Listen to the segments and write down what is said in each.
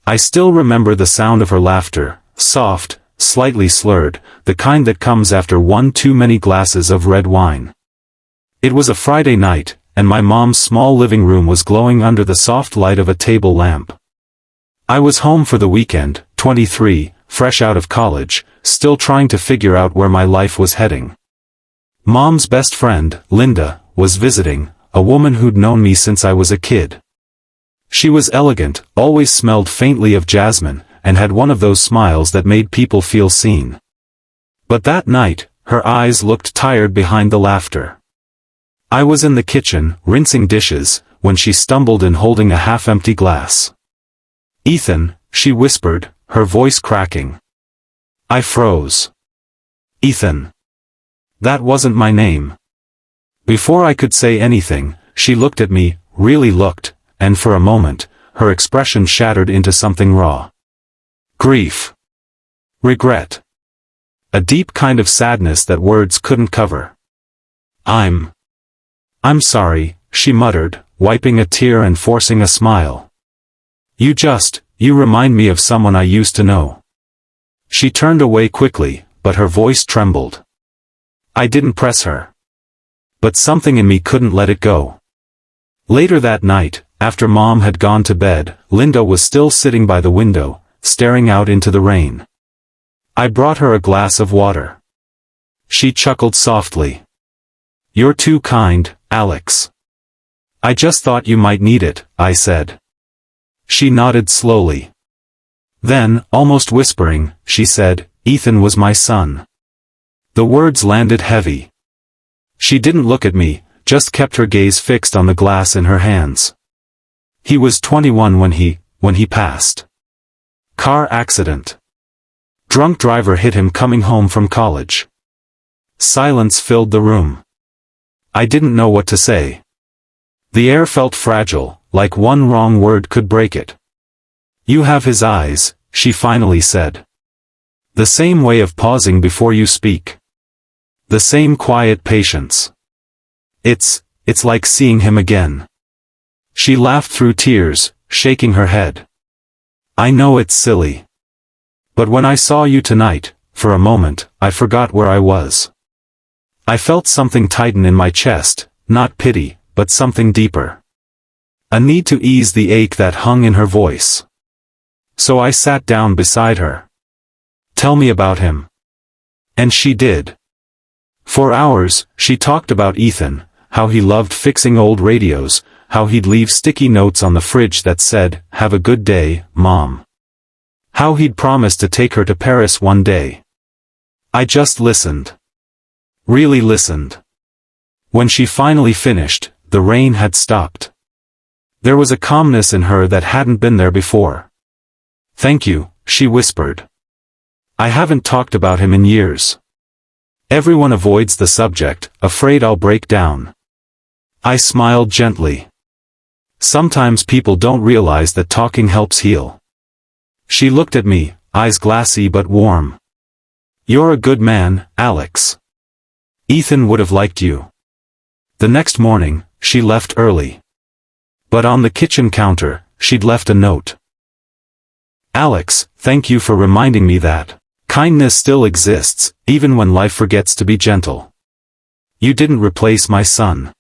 I still remember the sound of her laughter, soft, slightly slurred, the kind that comes after one too many glasses of red wine. It was a Friday night, and my mom's small living room was glowing under the soft light of a table lamp. I was home for the weekend, 23, fresh out of college, still trying to figure out where my life was heading. Mom's best friend, Linda, was visiting, a woman who'd known me since I was a kid. She was elegant, always smelled faintly of jasmine, and had one of those smiles that made people feel seen. But that night, her eyes looked tired behind the laughter. I was in the kitchen, rinsing dishes, when she stumbled in holding a half-empty glass. "Ethan," she whispered, her voice cracking. I froze. Ethan. That wasn't my name. Before I could say anything, she looked at me, really looked, and for a moment, her expression shattered into something raw. Grief. Regret. A deep kind of sadness that words couldn't cover. I'm sorry, she muttered, wiping a tear and forcing a smile. You remind me of someone I used to know. She turned away quickly, but her voice trembled. I didn't press her. But something in me couldn't let it go. Later that night, after Mom had gone to bed, Linda was still sitting by the window, staring out into the rain. I brought her a glass of water. She chuckled softly. "You're too kind, Alex." "I just thought you might need it," I said. She nodded slowly. Then, almost whispering, she said, "Ethan was my son." The words landed heavy. She didn't look at me, just kept her gaze fixed on the glass in her hands. He was 21 when he passed. Car accident. Drunk driver hit him coming home from college. Silence filled the room. I didn't know what to say. The air felt fragile, like one wrong word could break it. "You have his eyes," she finally said. "The same way of pausing before you speak. The same quiet patience. It's like seeing him again." She laughed through tears, shaking her head. "I know it's silly. But when I saw you tonight, for a moment, I forgot where I was. I felt something tighten in my chest, not pity, but something deeper. A need to ease the ache that hung in her voice. So I sat down beside her. "Tell me about him." And she did. For hours, she talked about Ethan, how he loved fixing old radios, how he'd leave sticky notes on the fridge that said, "Have a good day, Mom." How he'd promised to take her to Paris one day. I just listened. Really listened. When she finally finished, the rain had stopped. There was a calmness in her that hadn't been there before. "Thank you," she whispered. "I haven't talked about him in years." Everyone avoids the subject, afraid I'll break down. I smiled gently. Sometimes people don't realize that talking helps heal. She looked at me, eyes glassy but warm. "You're a good man, Alex. Ethan would have liked you." The next morning, she left early. But on the kitchen counter, she'd left a note. "Alex, thank you for reminding me that kindness still exists, even when life forgets to be gentle. You didn't replace my son.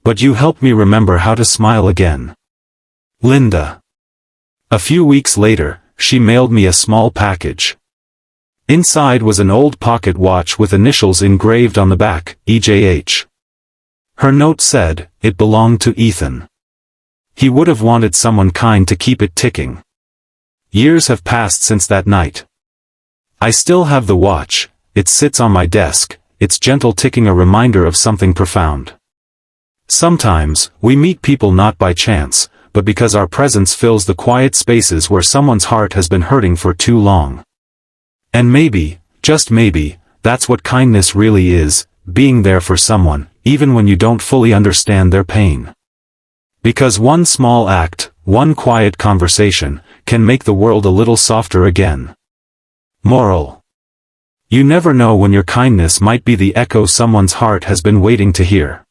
But you helped me remember how to smile again. Linda." A few weeks later, she mailed me a small package. Inside was an old pocket watch with initials engraved on the back, EJH. Her note said, it belonged to Ethan. He would have wanted someone kind to keep it ticking. Years have passed since that night. I still have the watch, it sits on my desk, its gentle ticking a reminder of something profound. Sometimes, we meet people not by chance, but because our presence fills the quiet spaces where someone's heart has been hurting for too long. And maybe, just maybe, that's what kindness really is, being there for someone, even when you don't fully understand their pain. Because one small act, one quiet conversation, can make the world a little softer again. Moral. You never know when your kindness might be the echo someone's heart has been waiting to hear.